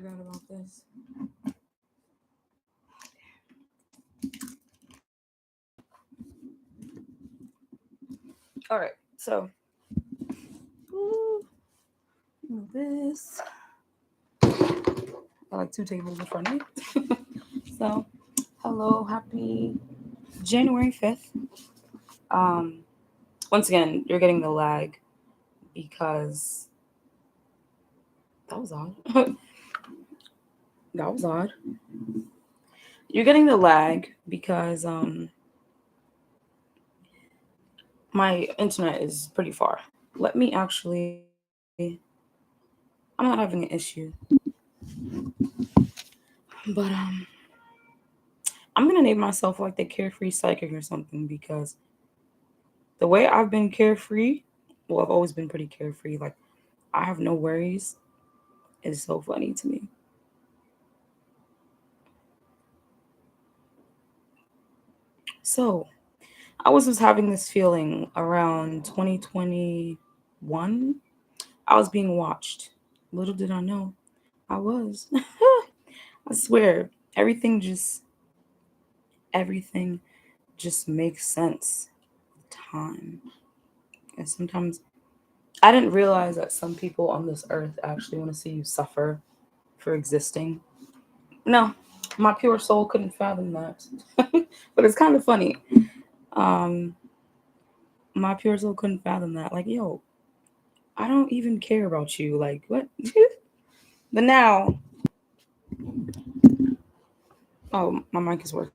forgot about this. All right, so move this. I like 2 tables in front of me. So, hello, happy January 5th. Once again, you're getting the lag because that was odd. That was odd. You're getting the lag because my internet is pretty far. Let me actually. I'm not having an issue, but I'm gonna name myself like the Carefree Psychic or something because the way I've been carefree, well, I've always been pretty carefree. Like I have no worries. It's so funny to me. So I was just having this feeling around 2021. I was being watched. Little did I know I was. I swear, everything just makes sense with time. And sometimes I didn't realize that some people on this earth actually want to see you suffer for existing. No, my pure soul couldn't fathom that. But it's kind of funny. Um, my pure soul couldn't fathom that. Like, yo, I don't even care about you. Like, what? But now, oh, my mic is working.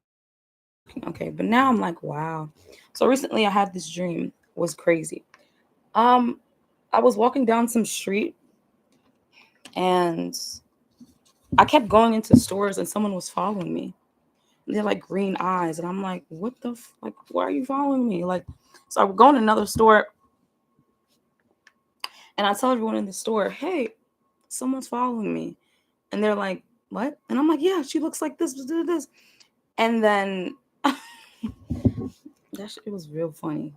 Okay, but now I'm like, wow. So recently, I had this dream. It was crazy. Um, I was walking down some street, and I kept going into stores, and someone was following me. They're like green eyes, and I'm like, what the like? Why are you following me? Like, so I would go in another store, and I tell everyone in the store, hey, someone's following me, and they're like, what? And I'm like, yeah, she looks like this, and then that shit was real funny.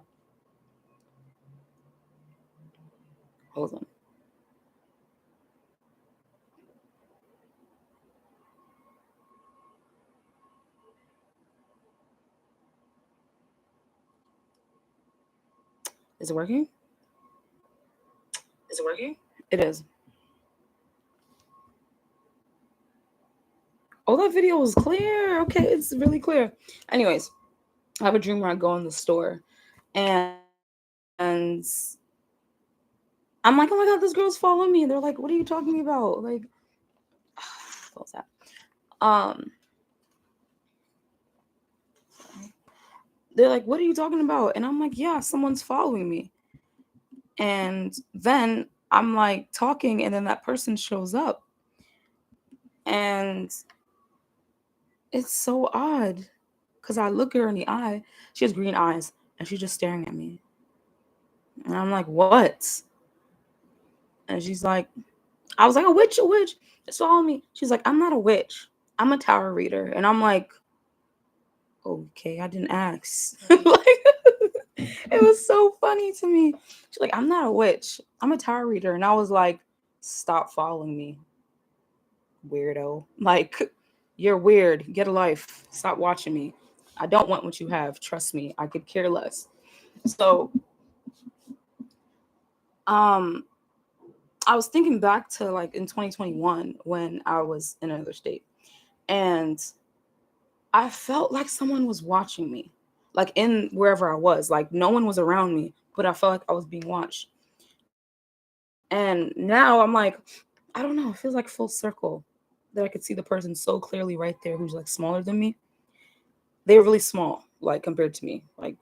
Hold on. Is it working? Is it working? It is. Oh, that video was clear. Okay, it's really clear. Anyways, I have a dream where I go in the store and I'm like, oh my god, this girl's following me. And they're like, what are you talking about? Like, what was that? Um, they're like, what are you talking about? And I'm like, yeah, someone's following me. And then I'm like talking, and then that person shows up. And it's so odd because I look her in the eye. She has green eyes, and she's just staring at me. And I'm like, what? And she's like, I was like, a witch, a witch. Just follow me. She's like, I'm not a witch. I'm a tarot reader. And I'm like, okay, I didn't ask. Like, it was so funny to me. She's like, I'm not a witch. I'm a tarot reader. And I was like, stop following me, weirdo. Like, you're weird. Get a life. Stop watching me. I don't want what you have. Trust me. I could care less. So, um, I was thinking back to like in 2021 when I was in another state. And I felt like someone was watching me, like in wherever I was. Like no one was around me, but I felt like I was being watched. And now I'm like, I don't know. It feels like full circle that I could see the person so clearly right there who's like smaller than me. They're really small, like compared to me. Like,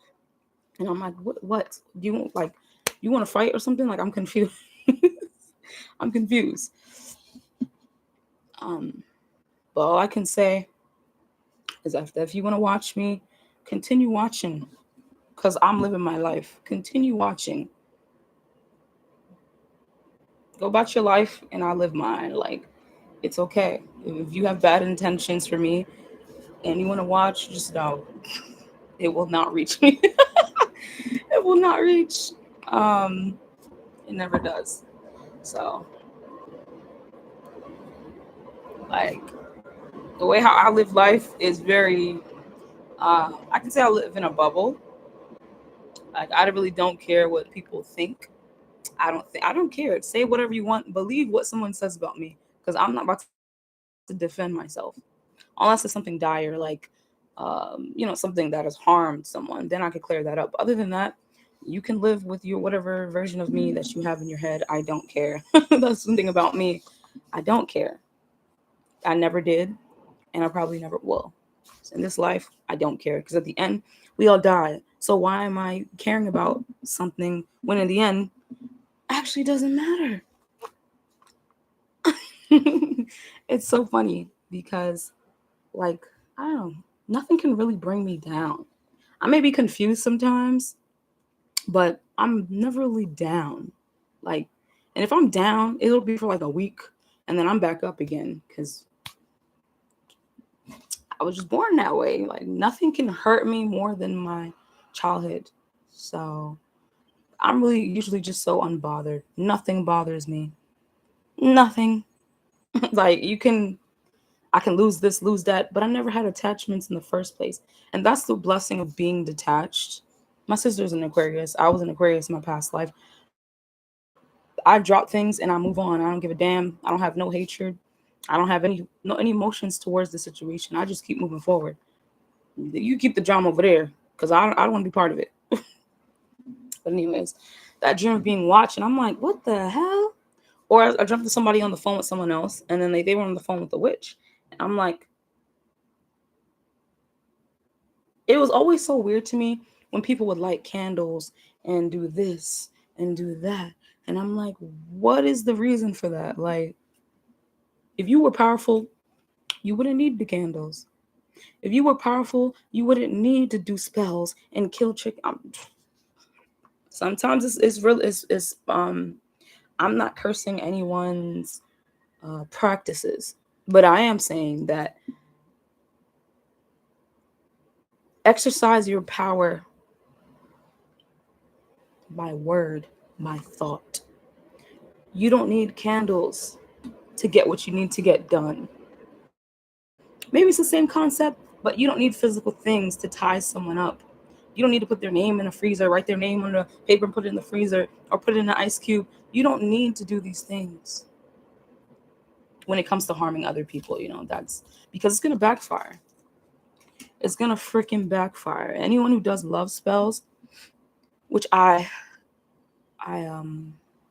and I'm like, what? Do you want like, you want to fight or something? Like, I'm confused. I'm confused. Um, but all I can say is that if you want to watch me, continue watching because I'm living my life. Continue watching. Go about your life and I live mine. Like, it's okay. If you have bad intentions for me and you want to watch, just know it will not reach me. It will not reach. Um, it never does. So, Like the way how I live life is very. I can say I live in a bubble. Like I really don't care what people think. I don't care. Say whatever you want. Believe what someone says about me, because I'm not about to defend myself, unless it's something dire, like something that has harmed someone. Then I could clear that up. Other than that, you can live with your whatever version of me that you have in your head. I don't care. That's something about me. I don't care. I never did, and I probably never will. In this life, I don't care, because at the end, we all die. So why am I caring about something when in the end, actually doesn't matter? It's so funny because, like, I don't know, nothing can really bring me down. I may be confused sometimes, but I'm never really down. Like, and if I'm down, it'll be for like a week, and then I'm back up again because I was just born that way. Like, nothing can hurt me more than my childhood. So I'm really usually just so unbothered. Nothing bothers me. Nothing. Like, I can lose this, lose that, but I never had attachments in the first place. And that's the blessing of being detached. My sister's an Aquarius. I was an Aquarius in my past life. I drop things and I move on. I don't give a damn. I don't have no hatred. I don't have any emotions towards the situation. I just keep moving forward. You keep the drama over there, because I don't want to be part of it. But anyways, that dream of being watched, and I'm like, what the hell? Or I jumped to somebody on the phone with someone else, and then they were on the phone with the witch. And I'm like, it was always so weird to me when people would light candles and do this and do that. And I'm like, what is the reason for that? Like, if you were powerful, you wouldn't need the candles. If you were powerful, you wouldn't need to do spells and kill chicken. Sometimes it's real. I'm not cursing anyone's practices, but I am saying that exercise your power by word, by thought. You don't need candles to get what you need to get done. Maybe it's the same concept, but you don't need physical things to tie someone up. You don't need to put their name in a freezer, write their name on the paper and put it in the freezer, or put it in an ice cube. You don't need to do these things when it comes to harming other people. That's because it's going to backfire. It's going to freaking backfire. Anyone who does love spells, which I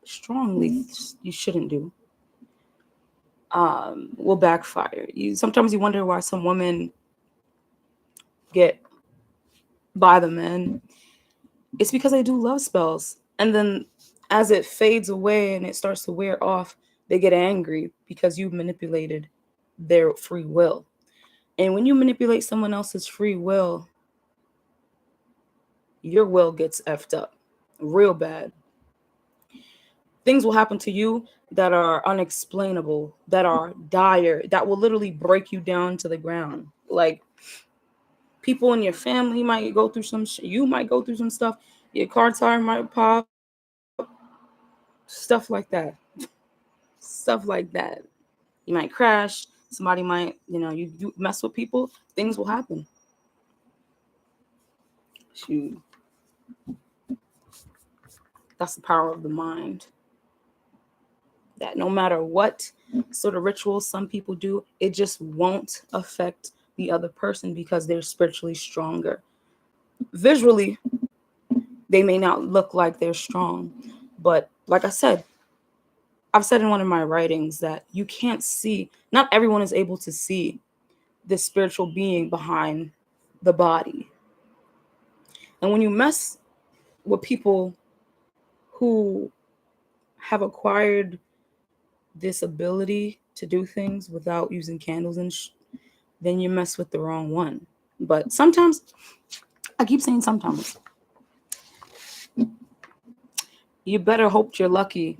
strongly you shouldn't do, will backfire. Sometimes you wonder why some women get by the men. It's because they do love spells, and then as it fades away and it starts to wear off, they get angry because you manipulated their free will. And when you manipulate someone else's free will, your will gets effed up real bad. Things will happen to you that are unexplainable, that are dire, that will literally break you down to the ground. Like, people in your family might go through some you might go through some stuff. Your car tire might pop. Stuff like that. Stuff like that. You might crash. Somebody might, you mess with people. Things will happen. Shoot. That's the power of the mind. That no matter what sort of rituals some people do, it just won't affect the other person because they're spiritually stronger. Visually, they may not look like they're strong, but like I've said in one of my writings that you can't see, not everyone is able to see this spiritual being behind the body. And when you mess with people who have acquired this ability to do things without using candles then you mess with the wrong one. But sometimes, I keep saying sometimes, you better hope you're lucky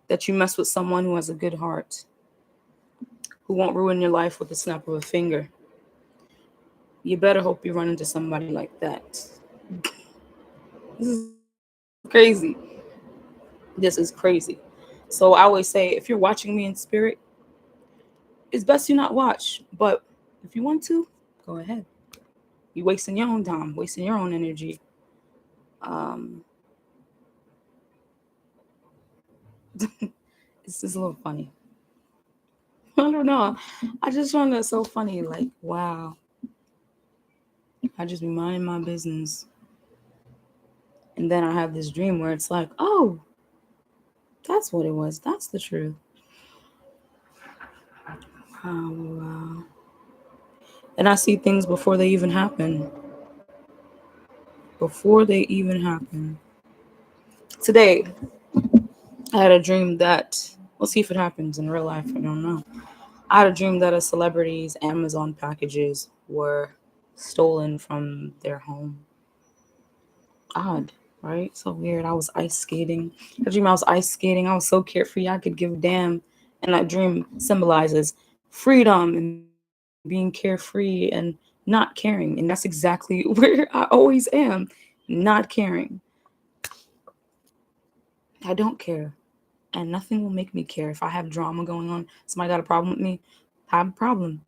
that you mess with someone who has a good heart, who won't ruin your life with a snap of a finger. You better hope you run into somebody like that. This is crazy. This is crazy. So I always say, if you're watching me in spirit, it's best you not watch. But if you want to, go ahead. You wasting your own time, wasting your own energy. Um, it's just a little funny. I don't know. I just found that so funny. Like, wow. I just be minding my business. And then I have this dream where it's like, oh, that's what it was. That's the truth. Oh, wow. And I see things before they even happen. Before they even happen. Today, I had a dream that, we'll see if it happens in real life. I don't know. I had a dream that a celebrity's Amazon packages were stolen from their home. Odd, right? So weird. I was ice skating. I dream I was ice skating. I was so carefree. I could give a damn. And that dream symbolizes freedom and being carefree and not caring. And that's exactly where I always am. Not caring. I don't care. And nothing will make me care. If I have drama going on, somebody got a problem with me, I have a problem.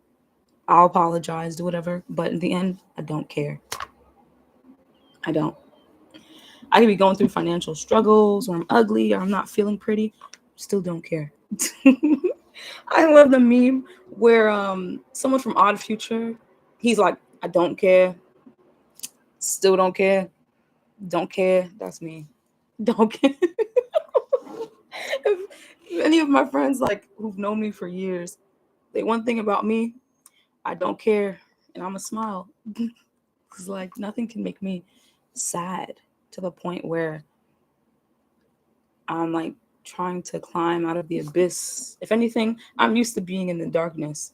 I'll apologize, do whatever. But in the end, I don't care. I don't. I could be going through financial struggles, or I'm ugly, or I'm not feeling pretty. Still don't care. I love the meme where someone from Odd Future, he's like, I don't care, still don't care, don't care. That's me. Don't care. if any of my friends like who've known me for years, they one thing about me, I don't care, and I'm a smile. Because like nothing can make me sad to the point where I'm like trying to climb out of the abyss. If anything, I'm used to being in the darkness.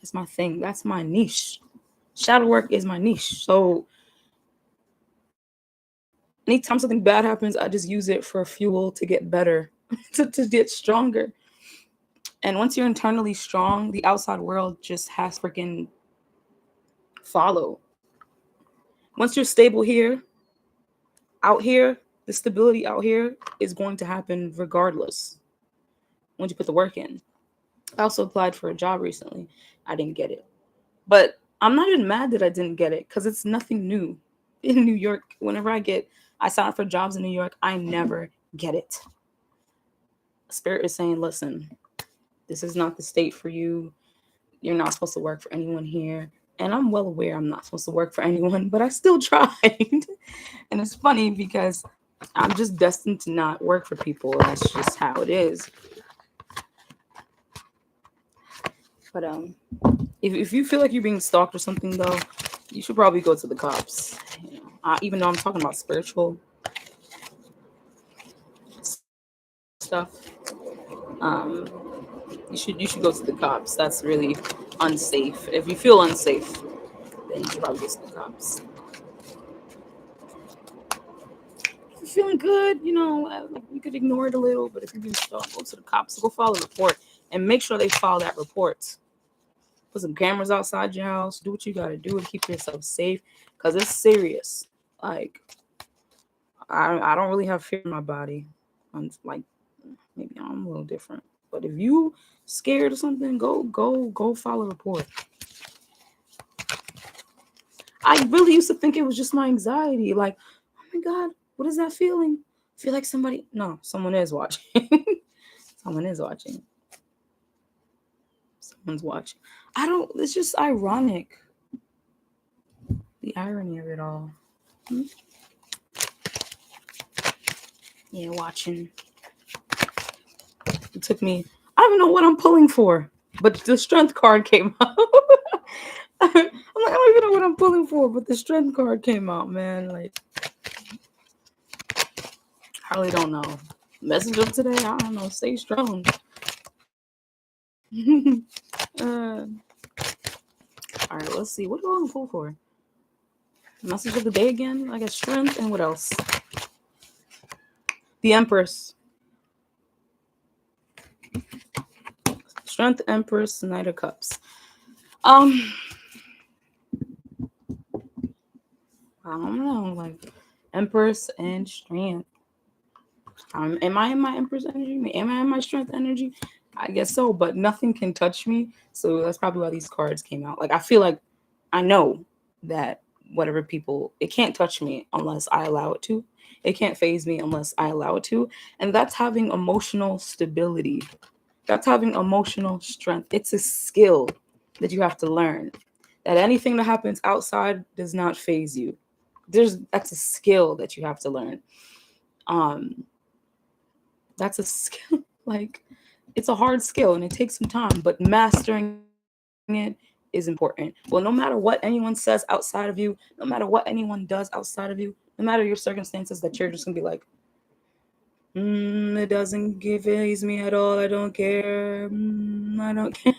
It's my thing. That's my niche. Shadow work is my niche. So anytime something bad happens, I just use it for fuel to get better, to get stronger. And once you're internally strong, the outside world just has freaking follow. Once you're stable here, out here, the stability out here is going to happen regardless once you put the work in. I also applied for a job recently. I didn't get it. But I'm not even mad that I didn't get it because it's nothing new. In New York, whenever I sign up for jobs in New York, I never get it. Spirit is saying, listen, this is not the state for you. You're not supposed to work for anyone here. And I'm well aware I'm not supposed to work for anyone, but I still tried. And it's funny because I'm just destined to not work for people. That's just how it is. But if you feel like you're being stalked or something, though, you should probably go to the cops. You know, even though I'm talking about spiritual stuff, um, you should go to the cops. That's really unsafe. If you feel unsafe, then you should probably go to the cops. If you're feeling good, you know, like you could ignore it a little. But if you're being stalked, go to the cops. Go file a report and make sure they file that report. Put some cameras outside your house. Do what you gotta do to keep yourself safe, cause it's serious. Like I don't really have fear in my body. I'm like maybe I'm a little different. But if you scared or something, go file a report. I really used to think it was just my anxiety. Like, oh my God, what is that feeling? I feel like someone is watching. Someone is watching. Someone's watching. It's just ironic. The irony of it all. Yeah, watching. It took me, I don't even know what I'm pulling for, but the strength card came out. I'm like, I don't even know what I'm pulling for, but the strength card came out, man. Like, I really don't know. Message of today, I don't know. Stay strong. All right, let's see. What do I want to pull for? Message of the day again. I got strength and what else? The Empress. Strength, Empress, Knight of Cups. I don't know, like Empress and Strength. Am I in my Empress energy? Am I in my Strength energy? I guess so, but nothing can touch me. So that's probably why these cards came out. Like I feel like I know that whatever people, it can't touch me unless I allow it to. It can't phase me unless I allow it to. And that's having emotional stability. That's having emotional strength. It's a skill that you have to learn. That anything that happens outside does not phase you. That's a skill that you have to learn. Um, that's a skill. Like it's a hard skill and it takes some time, but mastering it is important. Well, no matter what anyone says outside of you, no matter what anyone does outside of you, no matter your circumstances, that you're just gonna be like, it doesn't phase me at all. I don't care. I don't care.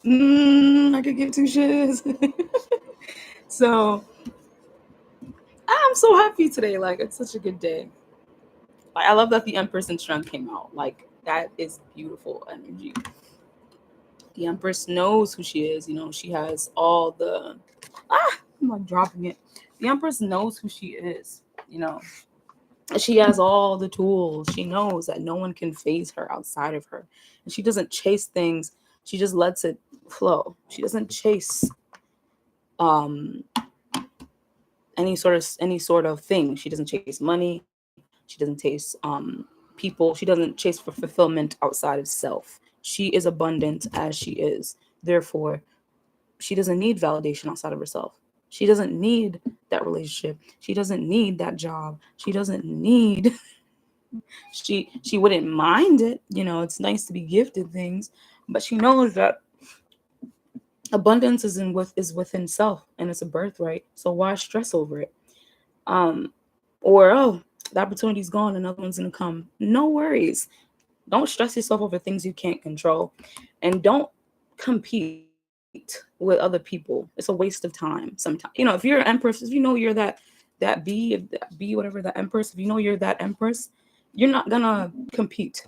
I could give two shits. So I'm so happy today. Like it's such a good day. Like I love that the Empress and Strength came out. Like that is beautiful energy. The Empress knows who she is. You know, she has all the I'm like dropping it. The Empress knows who she is. You know, she has all the tools. She knows that no one can phase her outside of her. And she doesn't chase things. She just lets it flow. She doesn't chase um any sort of thing. She doesn't chase money. She doesn't chase people. She doesn't chase for fulfillment outside of self. She is abundant as she is. Therefore, she doesn't need validation outside of herself. She doesn't need that relationship. She doesn't need that job. She doesn't need she wouldn't mind it. You know, it's nice to be gifted things, but she knows that abundance is within self and it's a birthright. So why stress over it? Um or the opportunity's gone, another one's gonna come. No worries. Don't stress yourself over things you can't control, and don't compete with other people. It's a waste of time sometimes. You know, if you're an empress, if you know you're that bee, whatever, that empress, if you know you're that empress, you're not gonna compete.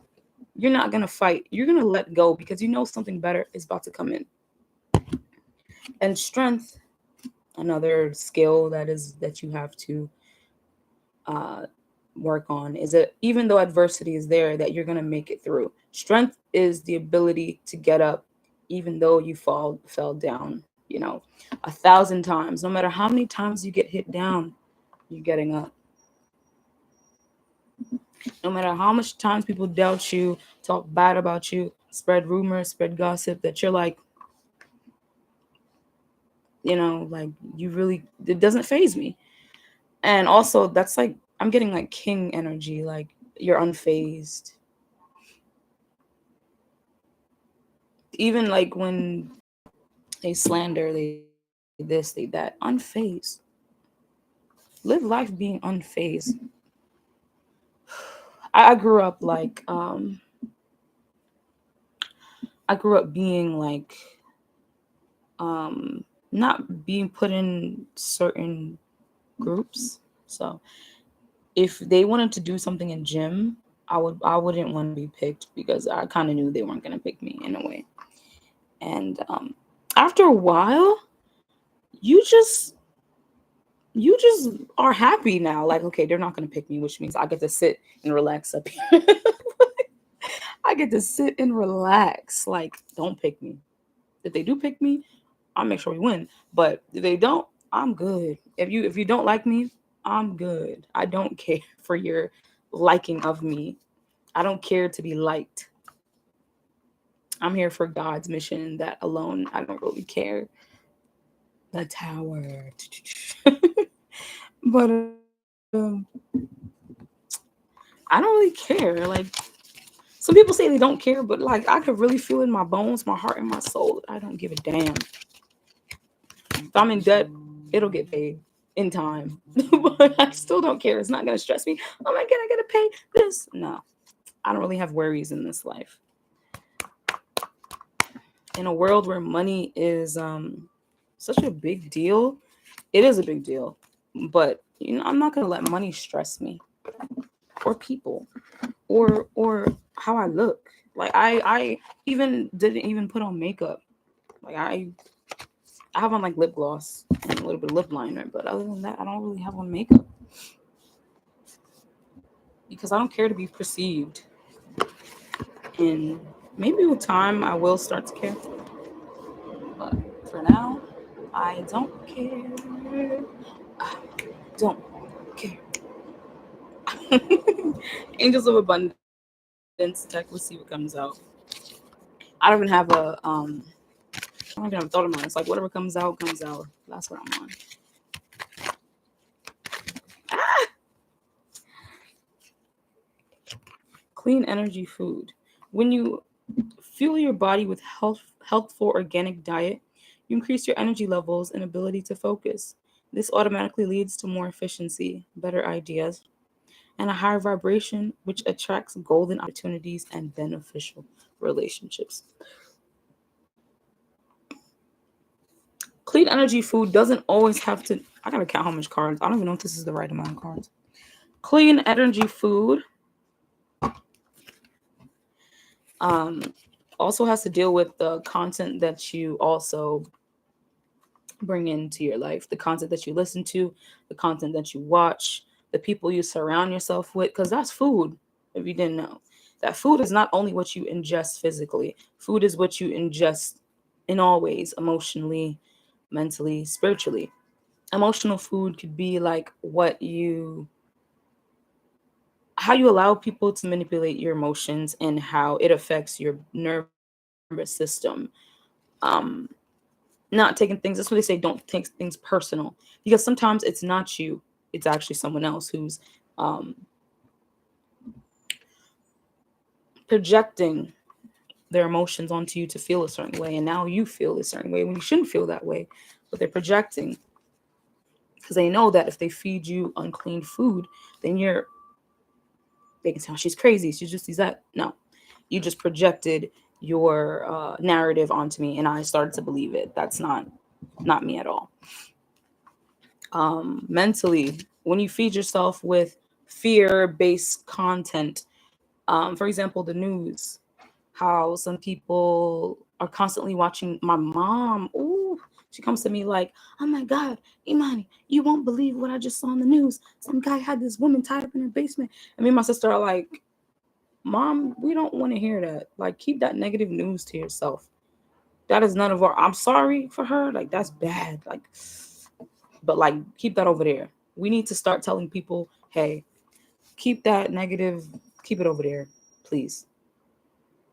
You're not gonna fight. You're gonna let go because you know something better is about to come in. And strength, another skill that you have to uh, work on is that even though adversity is there, that you're gonna make it through. Strength is the ability to get up, even though you fell down. You know, 1,000 times. No matter how many times you get hit down, you're getting up. No matter how much times people doubt you, talk bad about you, spread rumors, spread gossip, that you're like, you know, like you really, it doesn't phase me. And also, that's like, I'm getting like king energy, like you're unfazed. Even like when they slander, they this, they that, unfazed. Live life being unfazed. I grew up like I grew up being like not being put in certain groups. So if they wanted to do something in gym, I wouldn't want to be picked because I kind of knew they weren't gonna pick me in a way. And after a while, you just you just are happy now. Like, okay, they're not gonna pick me, which means I get to sit and relax up here. I get to sit and relax. Like, don't pick me. If they do pick me, I'll make sure we win. But if they don't, I'm good. If you don't like me, I'm good. I don't care for your liking of me. I don't care to be liked. I'm here for God's mission. That alone, I don't really care. The tower. But I don't really care. Like some people say they don't care, but like I could really feel in my bones, my heart, and my soul. I don't give a damn. If I'm in debt, it'll get paid in time. But I still don't care. It's not gonna stress me. Oh my god, I gotta pay this. No, I don't really have worries in this life. In a world where money is such a big deal, it is a big deal. But you know, I'm not gonna let money stress me or people or how I look. Like I even didn't even put on makeup. Like I have on like lip gloss and a little bit of lip liner, but other than that, I don't really have on makeup because I don't care to be perceived. And maybe with time I will start to care. But for now, I don't care. I don't care. Angels of Abundance deck. Let's see what comes out. I don't even have I don't even have a thought of mine. It's like whatever comes out, comes out. That's what I'm on. Ah! Clean energy food. When you fuel your body with healthful organic diet, you increase your energy levels and ability to focus. This automatically leads to more efficiency, better ideas, and a higher vibration, which attracts golden opportunities and beneficial relationships. Clean energy food doesn't always have to. I gotta count how much cards. I don't even know if this is the right amount of cards. Clean energy food um, also has to deal with the content that you also bring into your life, the content that you listen to, the content that you watch, the people you surround yourself with, because that's food. If you didn't know, that food is not only what you ingest physically, food is what you ingest in all ways, emotionally, mentally, spiritually. Emotional food could be like how you allow people to manipulate your emotions and how it affects your nervous system. Um, Not taking things, that's what they say, don't take things personal, because sometimes it's not you, it's actually someone else who's um, projecting their emotions onto you to feel a certain way, and now you feel a certain way when you shouldn't feel that way, but they're projecting because they know that if they feed you unclean food, then they can tell she's crazy, she just sees that. No, you just projected your narrative onto me, and I started to believe it. That's not me at all. Mentally, when you feed yourself with fear-based content, for example, the news, how some people are constantly watching. My mom, ooh, she comes to me like, "Oh my God, Imani, you won't believe what I just saw on the news. Some guy had this woman tied up in her basement." And me and my sister are like, "Mom, we don't want to hear that. Like, keep that negative news to yourself. That is none of our. I'm sorry for her. Like, that's bad. Like, but like, keep that over there. We need to start telling people, hey, keep that negative, keep it over there, please.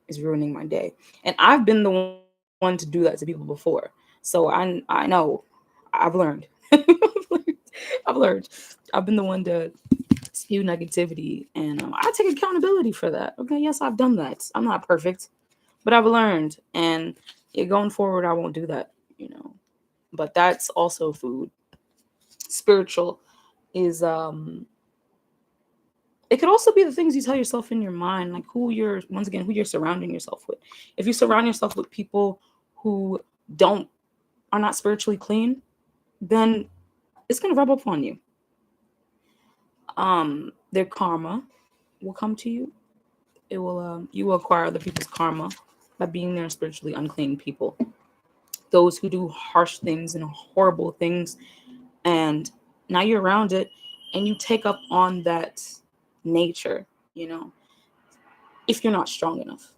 It's ruining my day." And I've been the one to do that to people before, so I know, I've learned. I've learned. I've been the one to spew negativity, and I take accountability for that. Okay, yes, I've done that. I'm not perfect, but I've learned, and yeah, going forward, I won't do that. You know, but that's also food. Spiritual is it could also be the things you tell yourself in your mind, like who you're surrounding yourself with. If you surround yourself with people who don't are not spiritually clean, then it's gonna rub up on you. Their karma will come to you. It will you will acquire other people's karma by being near spiritually unclean people. Those who do harsh things and horrible things, and now you're around it, and you take up on that nature. You know, if you're not strong enough,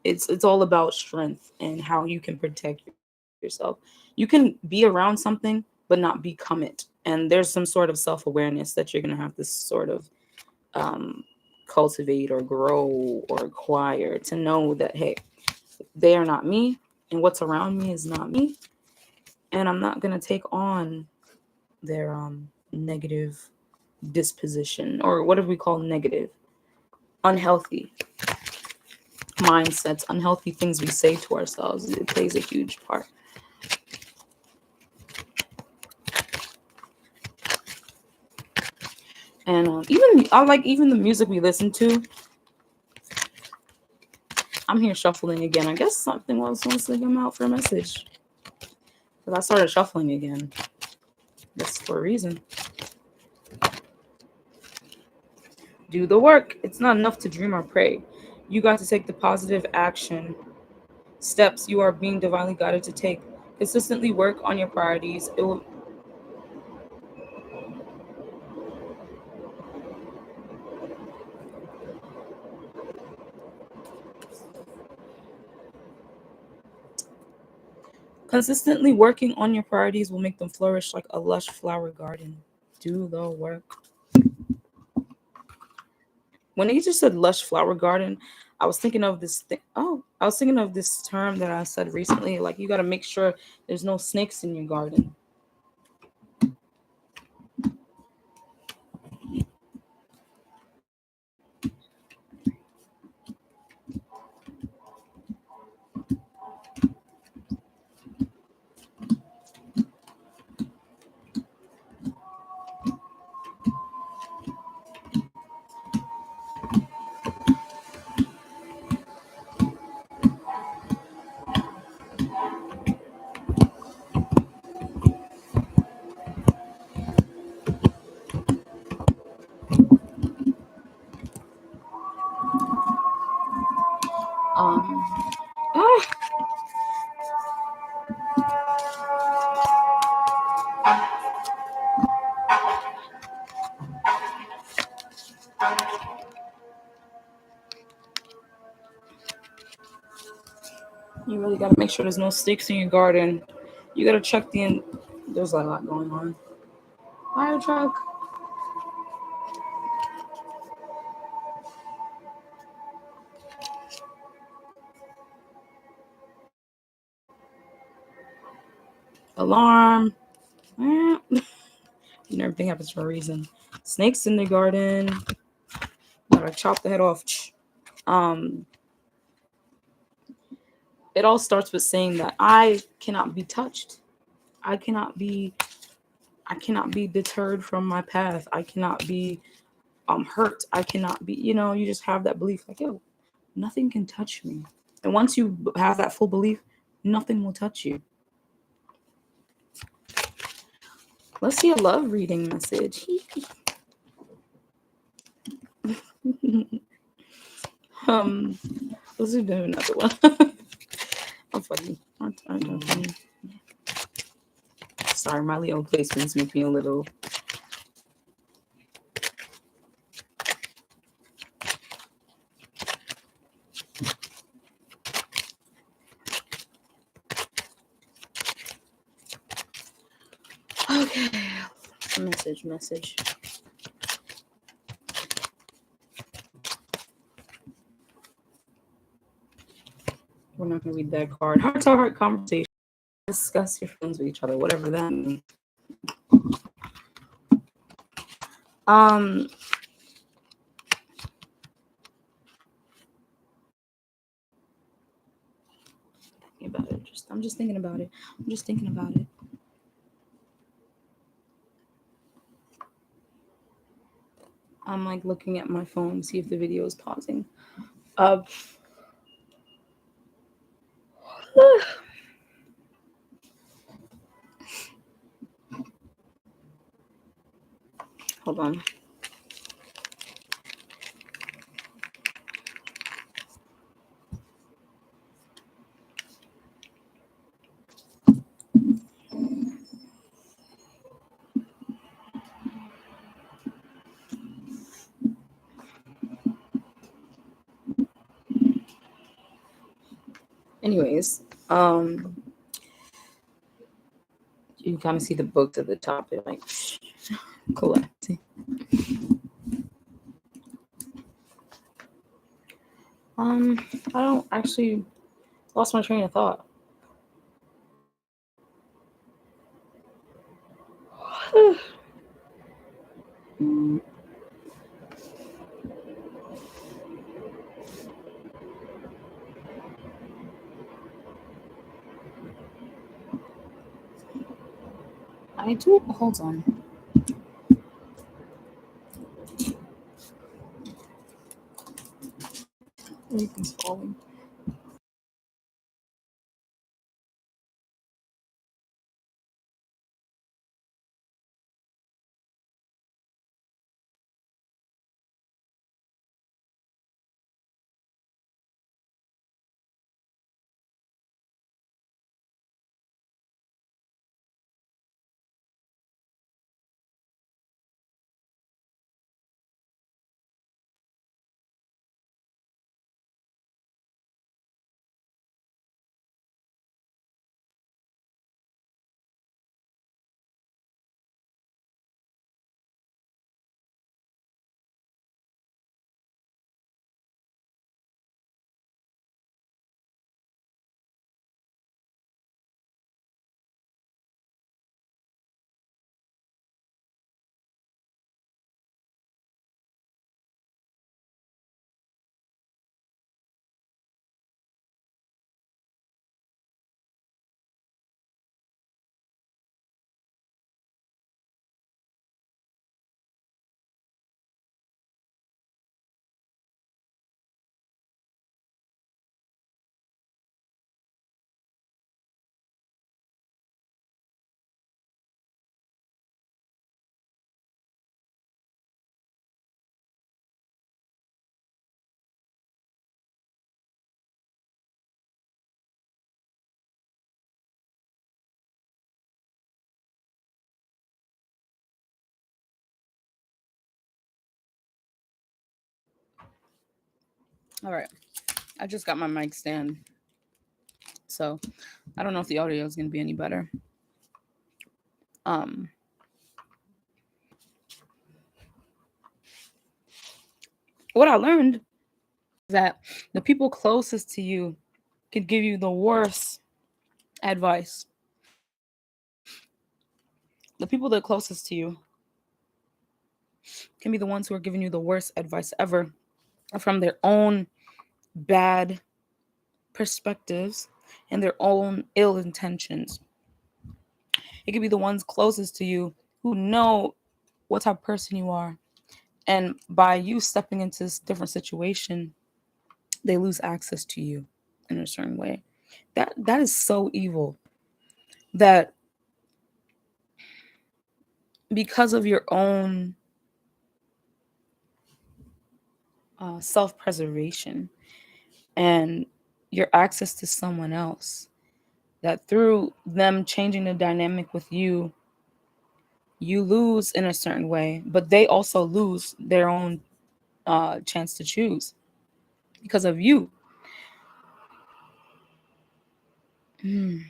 it's all about strength and how you can protect yourself. You can be around something but not become it, and there's some sort of self-awareness that you're going to have to sort of um, cultivate or grow or acquire to know that, hey, they are not me, and what's around me is not me, and I'm not going to take on their negative disposition, or what do we call negative, unhealthy mindsets, unhealthy things we say to ourselves. It plays a huge part. And even I like even the music we listen to. I'm here shuffling again. I guess something else wants to come out for a message, because I started shuffling again. That's for a reason. Do the work. It's not enough to dream or pray. You got to take the positive action steps you are being divinely guided to take. Consistently work on your priorities. It will. Consistently working on your priorities will make them flourish like a lush flower garden. Do the work. When you just said lush flower garden, I was thinking of this thing. Oh, I was thinking of this term that I said recently. Like, you got to make sure there's no snakes in your garden. Um, ah, you really got to make sure there's no snakes in your garden. You got to check there's a lot going on. Fire truck. Alarm. Everything happens for a reason. Snakes in the garden. Gotta chop the head off. Um, it all starts with saying that I cannot be touched. I cannot be I cannot be deterred from my path. I cannot be hurt. I cannot be, you just have that belief like, yo, nothing can touch me. And once you have that full belief, nothing will touch you. Let's see a love reading message. um, let's do another one. I'm funny. I'm funny. Sorry, my Leo placements make me a little. Okay. Message. We're not gonna read that card. Heart to heart conversation. Discuss your feelings with each other, whatever that means. Um, about it. I'm just thinking about it. I'm just thinking about it. I'm like looking at my phone, see if the video is pausing. Uh, hold on. Anyways, you can kind of see the books at the top. They're like collecting. I don't actually lost my train of thought. I do. Hold on. Everything's falling. All right. I just got my mic stand. So I don't know if the audio is going to be any better. Um, what I learned is that the people closest to you could give you the worst advice. The people that are closest to you can be the ones who are giving you the worst advice ever from their own bad perspectives and their own ill intentions. It could be the ones closest to you who know what type of person you are. And by you stepping into this different situation, they lose access to you in a certain way. That is so evil. That because of your own self-preservation and your access to someone else, that through them changing the dynamic with you, you lose in a certain way, but they also lose their own chance to choose because of you. Mm.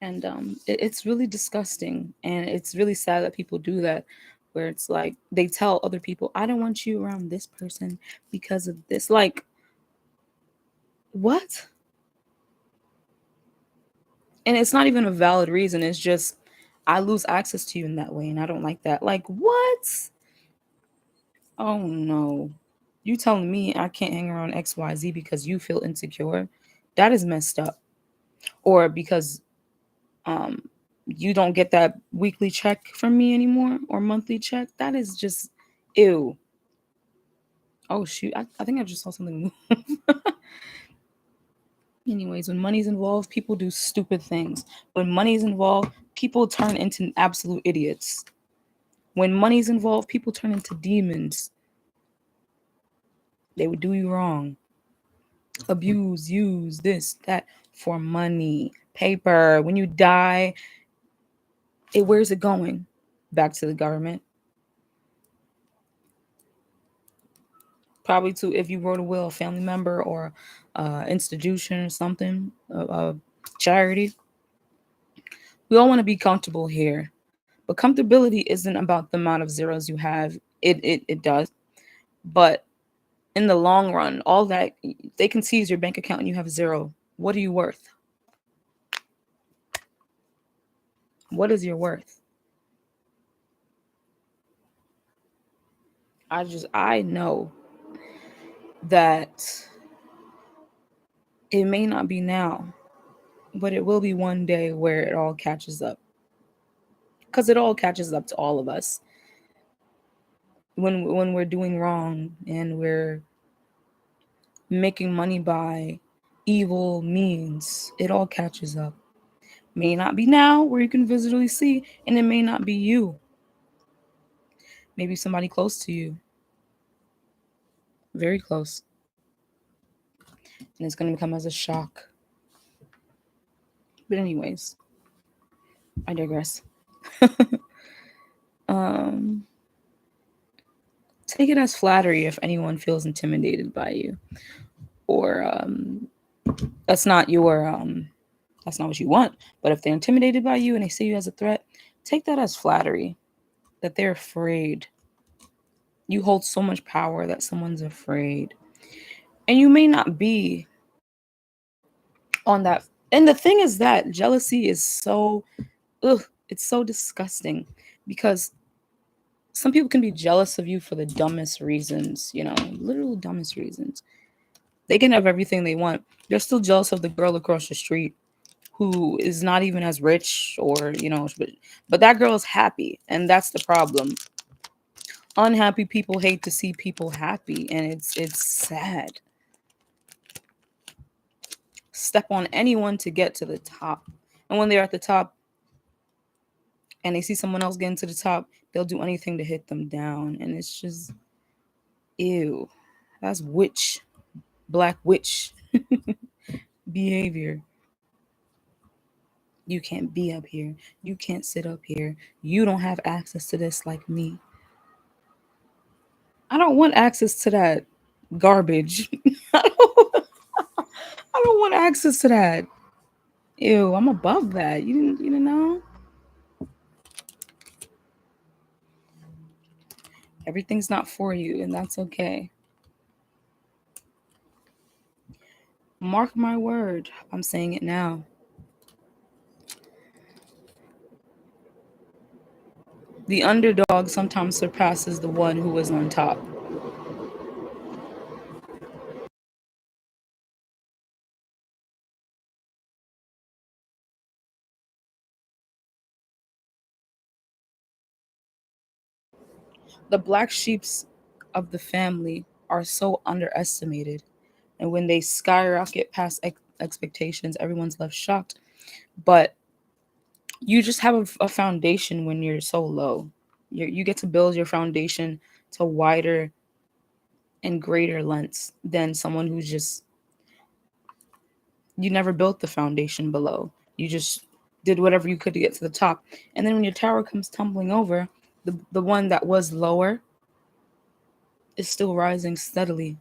And it's really disgusting, and it's really sad that people do that, where it's like they tell other people, I don't want you around this person because of this. Like, what? And it's not even a valid reason. It's just I lose access to you in that way, and I don't like that. Like, what? Oh no. You telling me I can't hang around XYZ because you feel insecure? That is messed up. Or because um you don't get that weekly check from me anymore or monthly check. That is just ew. Oh shoot. I think I just saw something move. Anyways, when money's involved, people do stupid things. When money's involved, people turn into absolute idiots. When money's involved, people turn into demons. They would do you wrong. Abuse, use this, that for money, paper. When you die, where's it going? Back to the government. Probably to, if you wrote a will, a family member or institution or something, a charity. We all want to be comfortable here, but comfortability isn't about the amount of zeros you have. It does, but in the long run, all that they can see is your bank account and you have zero. What are you worth? What is your worth? I know that it may not be now, but it will be one day where it all catches up. Because it all catches up to all of us. When we're doing wrong and we're making money by evil means, it all catches up. May not be now where you can visibly see, and it may not be you. Maybe somebody close to you, very close, and it's going to come as a shock. But anyways, I digress. um, Take it as flattery if anyone feels intimidated by you, or that's not your that's not what you want. But if they're intimidated by you and they see you as a threat, take that as flattery. That they're afraid. You hold so much power that someone's afraid, and you may not be on that. And the thing is that jealousy is so, ugh, it's so disgusting because some people can be jealous of you for the dumbest reasons, literal dumbest reasons. They can have everything they want. They're still jealous of the girl across the street who is not even as rich or, but that girl is happy. And that's the problem. Unhappy people hate to see people happy. And it's sad. Step on anyone to get to the top. And when they're at the top and they see someone else getting to the top, they'll do anything to hit them down. And it's just, ew. That's black witch behavior. You can't be up here. You can't sit up here. You don't have access to this like me. I don't want access to that garbage. I don't want access to that. Ew, I'm above that. You didn't know? Everything's not for you, and that's okay. Mark my word. I'm saying it now. The underdog sometimes surpasses the one who was on top. The black sheeps of the family are so underestimated. And when they skyrocket past expectations, everyone's left shocked. But you just have a foundation when you're so low. You get to build your foundation to wider and greater lengths than someone who's just, you never built the foundation below. You just did whatever you could to get to the top. And then when your tower comes tumbling over, the one that was lower is still rising steadily.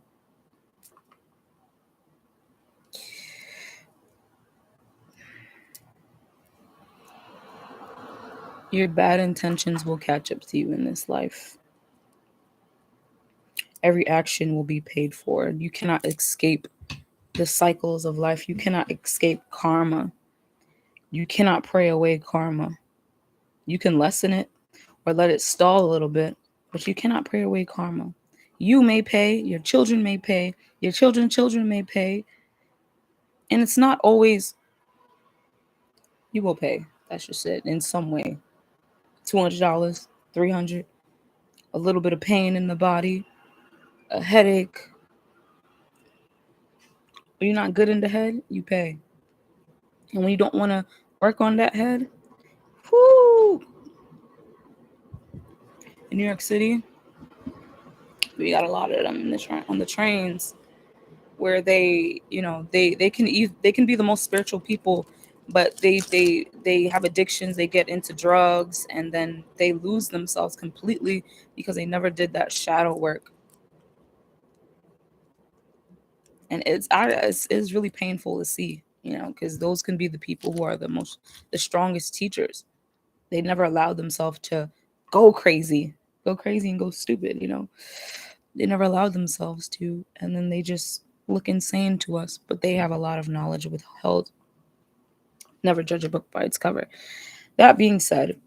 Your bad intentions will catch up to you in this life. Every action will be paid for. You cannot escape the cycles of life. You cannot escape karma. You cannot pray away karma. You can lessen it or let it stall a little bit, but you cannot pray away karma. You may pay, your children may pay, your children's children may pay, and it's not always you will pay. That's just it in some way. $200, 300, a little bit of pain in the body, a headache. When you're not good in the head, you pay. And when you don't want to work on that head, whoo, in New York City, we got a lot of them in on the trains where they can be the most spiritual people, but they have addictions, they get into drugs, and then they lose themselves completely because they never did that shadow work. And it's really painful to see, because those can be the people who are the strongest teachers. They never allowed themselves to go crazy and go stupid. They never allowed themselves to, and then they just look insane to us, but they have a lot of knowledge withheld. Never judge a book by its cover. That being said,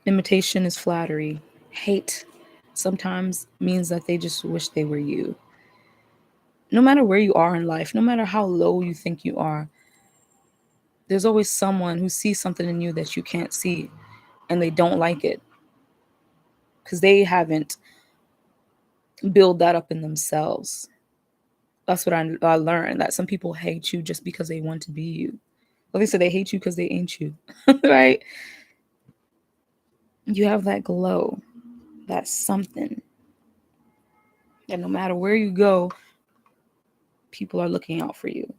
imitation is flattery. Hate sometimes means that they just wish they were you. No matter where you are in life, no matter how low you think you are, there's always someone who sees something in you that you can't see, and they don't like it because they haven't built that up in themselves. That's what I learned, that some people hate you just because they want to be you. Like they said, they hate you because they ain't you, right? You have that glow, that something. And no matter where you go, people are looking out for you.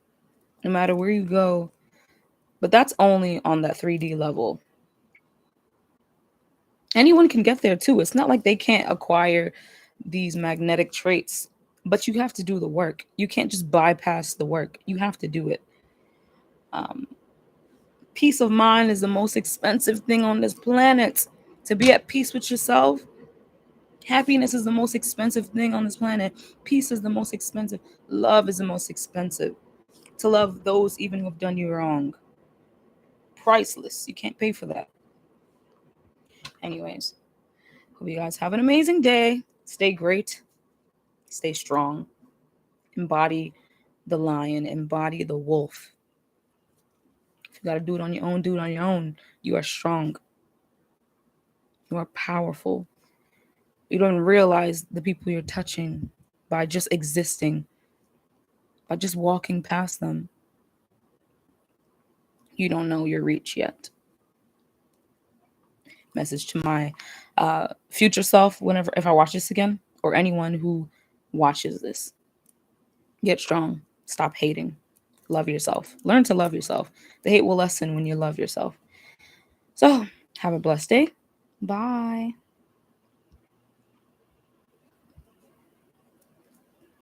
No matter where you go. But that's only on that 3D level. Anyone can get there too. It's not like they can't acquire these magnetic traits, but you have to do the work. You can't just bypass the work. You have to do it. Um, Peace of mind is the most expensive thing on this planet. To be at peace with yourself, happiness is the most expensive thing on this planet. Peace is the most expensive. Love is the most expensive. To love those even who have done you wrong. Priceless. You can't pay for that. Anyways, hope you guys have an amazing day. Stay great. Stay strong. Embody the lion. Embody the wolf. If you got to do it on your own, do it on your own. You are strong. You are powerful. You don't realize the people you're touching by just existing, by just walking past them. You don't know your reach yet. Message to my future self, whenever, if I watch this again, or anyone who watches this: get strong. Stop hating. Love yourself. Learn to love yourself. The hate will lessen when you love yourself. So, have a blessed day. Bye.